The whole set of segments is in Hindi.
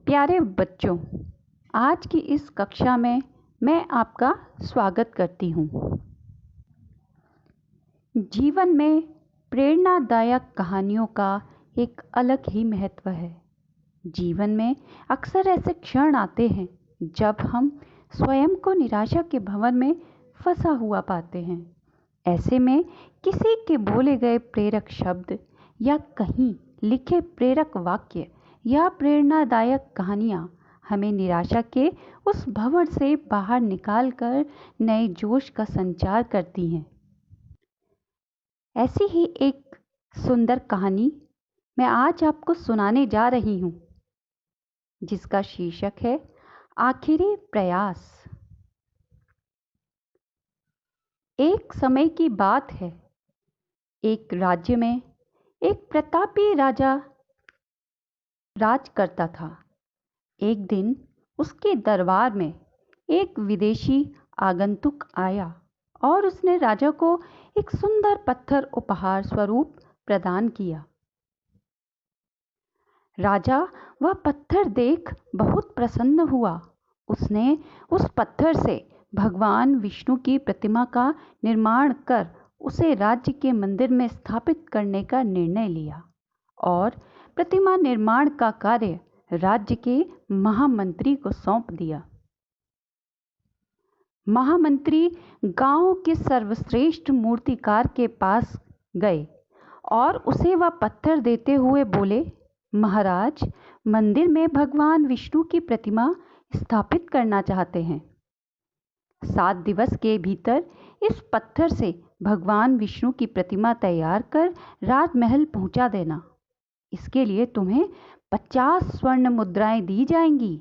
प्यारे बच्चों, आज की इस कक्षा में मैं आपका स्वागत करती हूँ। जीवन में प्रेरणादायक कहानियों का एक अलग ही महत्व है। जीवन में अक्सर ऐसे क्षण आते हैं जब हम स्वयं को निराशा के भंवर में फंसा हुआ पाते हैं। ऐसे में किसी के बोले गए प्रेरक शब्द या कहीं लिखे प्रेरक वाक्य या प्रेरणादायक कहानियाँ हमें निराशा के उस भंवर से बाहर निकालकर नए जोश का संचार करती हैं। ऐसी ही एक सुंदर कहानी मैं आज आपको सुनाने जा रही हूँ, जिसका शीर्षक है आखिरी प्रयास। एक समय की बात है। एक राज्य में एक प्रतापी राजा राज करता था। एक दिन उसके दरबार में एक विदेशी आगंतुक आया और उसने राजा को एक सुंदर पत्थर उपहार स्वरूप प्रदान किया। राजा वह पत्थर देख बहुत प्रसन्न हुआ। उसने उस पत्थर से भगवान विष्णु की प्रतिमा का निर्माण कर उसे राज्य के मंदिर में स्थापित करने का निर्णय लिया और प्रतिमा निर्माण का कार्य राज्य के महामंत्री को सौंप दिया। महामंत्री गांव के सर्वश्रेष्ठ मूर्तिकार के पास गए और उसे वह पत्थर देते हुए बोले, महाराज, मंदिर में भगवान विष्णु की प्रतिमा स्थापित करना चाहते हैं। 7 दिवस के भीतर इस पत्थर से भगवान विष्णु की प्रतिमा तैयार कर राजमहल पहुंचा देना। इसके लिए तुम्हें 50 स्वर्ण मुद्राएं दी जाएंगी।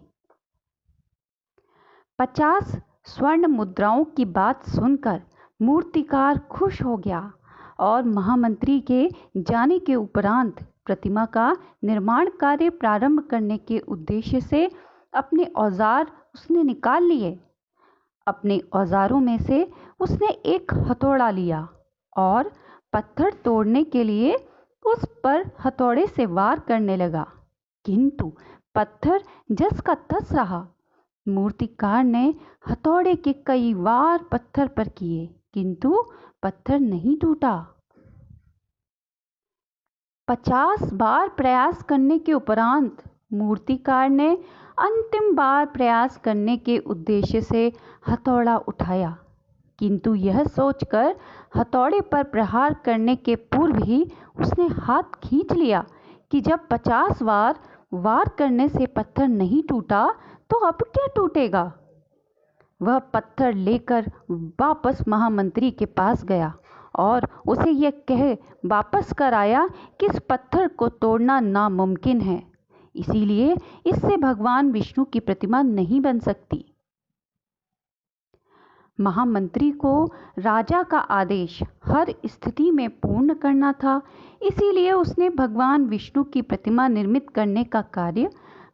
50 स्वर्ण मुद्राओं की बात सुनकर मूर्तिकार खुश हो गया और महामंत्री के जाने के उपरांत प्रतिमा का निर्माण कार्य प्रारंभ करने के उद्देश्य से अपने औजार उसने निकाल लिए। अपने औजारों में से उसने एक हथौड़ा लिया और पत्थर तोड़ने के लिए उस पर हथौड़े से वार करने लगा, किंतु पत्थर जस का तस रहा। मूर्तिकार ने हथौड़े के कई वार पत्थर पर किए, किंतु पत्थर नहीं टूटा। 50 बार प्रयास करने के उपरांत मूर्तिकार ने अंतिम बार प्रयास करने के उद्देश्य से हथौड़ा उठाया, किंतु यह सोचकर हथौड़े पर प्रहार करने के पूर्व ही उसने हाथ खींच लिया कि जब 50 बार वार करने से पत्थर नहीं टूटा तो अब क्या टूटेगा। वह पत्थर लेकर वापस महामंत्री के पास गया और उसे यह कह वापस कर आया कि इस पत्थर को तोड़ना नामुमकिन है, इसीलिए इससे भगवान विष्णु की प्रतिमा नहीं बन सकती। महामंत्री को राजा का आदेश हर स्थिति में पूर्ण करना था, इसीलिए उसने भगवान विष्णु की प्रतिमा निर्मित करने का कार्य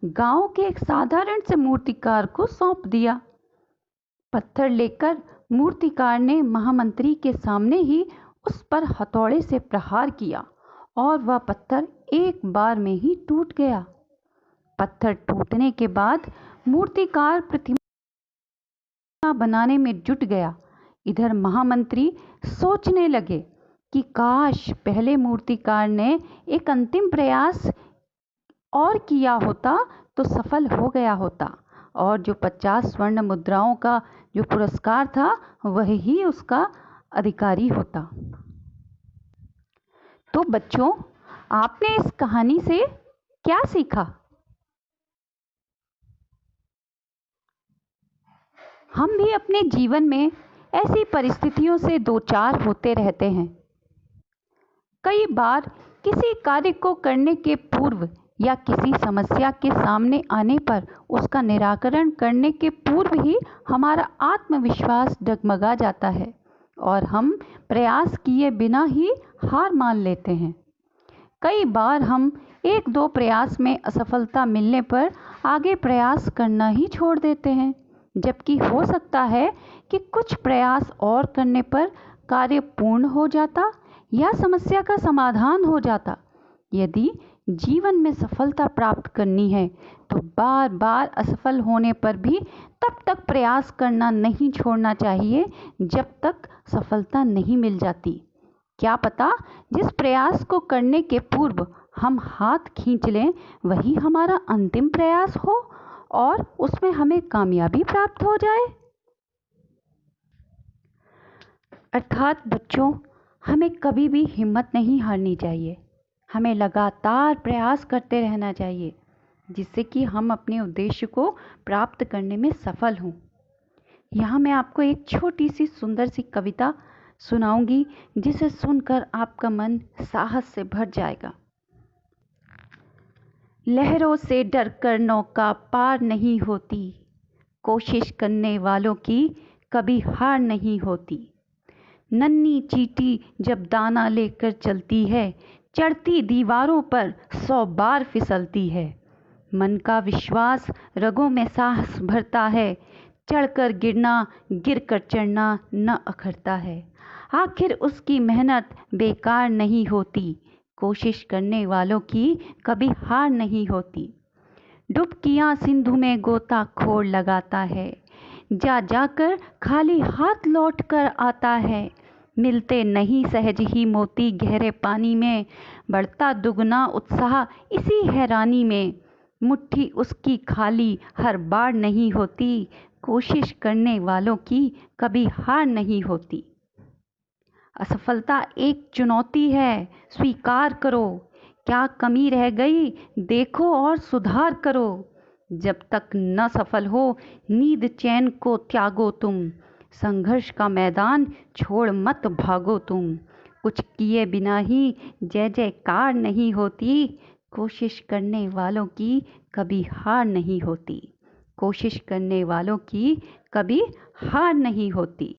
गांव के एक साधारण से मूर्तिकार को सौंप दिया। पत्थर लेकर मूर्तिकार ने महामंत्री के सामने ही उस पर हथौड़े से प्रहार किया और वह पत्थर एक बार में ही टूट गया। पत्थर टूटने के बाद मूर्तिकार प्रतिमा बनाने में जुट गया। इधर महामंत्री सोचने लगे कि काश पहले मूर्तिकार ने एक अंतिम प्रयास और किया होता तो सफल हो गया होता और जो 50 स्वर्ण मुद्राओं का जो पुरस्कार था वह ही उसका अधिकारी होता। तो बच्चों, आपने इस कहानी से क्या सीखा? हम भी अपने जीवन में ऐसी परिस्थितियों से दो चार होते रहते हैं। कई बार किसी कार्य को करने के पूर्व या किसी समस्या के सामने आने पर उसका निराकरण करने के पूर्व ही हमारा आत्मविश्वास डगमगा जाता है और हम प्रयास किए बिना ही हार मान लेते हैं। कई बार हम 1-2 प्रयास में असफलता मिलने पर आगे प्रयास करना ही छोड़ देते हैं, जबकि हो सकता है कि कुछ प्रयास और करने पर कार्य पूर्ण हो जाता या समस्या का समाधान हो जाता। यदि जीवन में सफलता प्राप्त करनी है तो बार बार असफल होने पर भी तब तक प्रयास करना नहीं छोड़ना चाहिए जब तक सफलता नहीं मिल जाती। क्या पता जिस प्रयास को करने के पूर्व हम हाथ खींच लें वही हमारा अंतिम प्रयास हो और उसमें हमें कामयाबी प्राप्त हो जाए। अर्थात बच्चों, हमें कभी भी हिम्मत नहीं हारनी चाहिए। हमें लगातार प्रयास करते रहना चाहिए जिससे कि हम अपने उद्देश्य को प्राप्त करने में सफल हों। यहाँ मैं आपको एक छोटी सी सुंदर सी कविता सुनाऊंगी जिसे सुनकर आपका मन साहस से भर जाएगा। लहरों से डरकर नौका पार नहीं होती, कोशिश करने वालों की कभी हार नहीं होती। नन्ही चींटी जब दाना लेकर चलती है, चढ़ती दीवारों पर 100 बार फिसलती है। मन का विश्वास रगों में साहस भरता है, चढ़कर गिरना गिरकर चढ़ना न अखरता है। आखिर उसकी मेहनत बेकार नहीं होती, कोशिश करने वालों की कभी हार नहीं होती। डुबकियां सिंधु में गोताखोर लगाता है, जा जाकर खाली हाथ लौट कर आता है। मिलते नहीं सहज ही मोती गहरे पानी में, बढ़ता दुगना उत्साह इसी हैरानी में। मुट्ठी उसकी खाली हर बार नहीं होती, कोशिश करने वालों की कभी हार नहीं होती। असफलता एक चुनौती है, स्वीकार करो। क्या कमी रह गई देखो और सुधार करो। जब तक न सफल हो नींद चैन को त्यागो तुम, संघर्ष का मैदान छोड़ मत भागो तुम। कुछ किए बिना ही जय जयकार नहीं होती, कोशिश करने वालों की कभी हार नहीं होती। कोशिश करने वालों की कभी हार नहीं होती।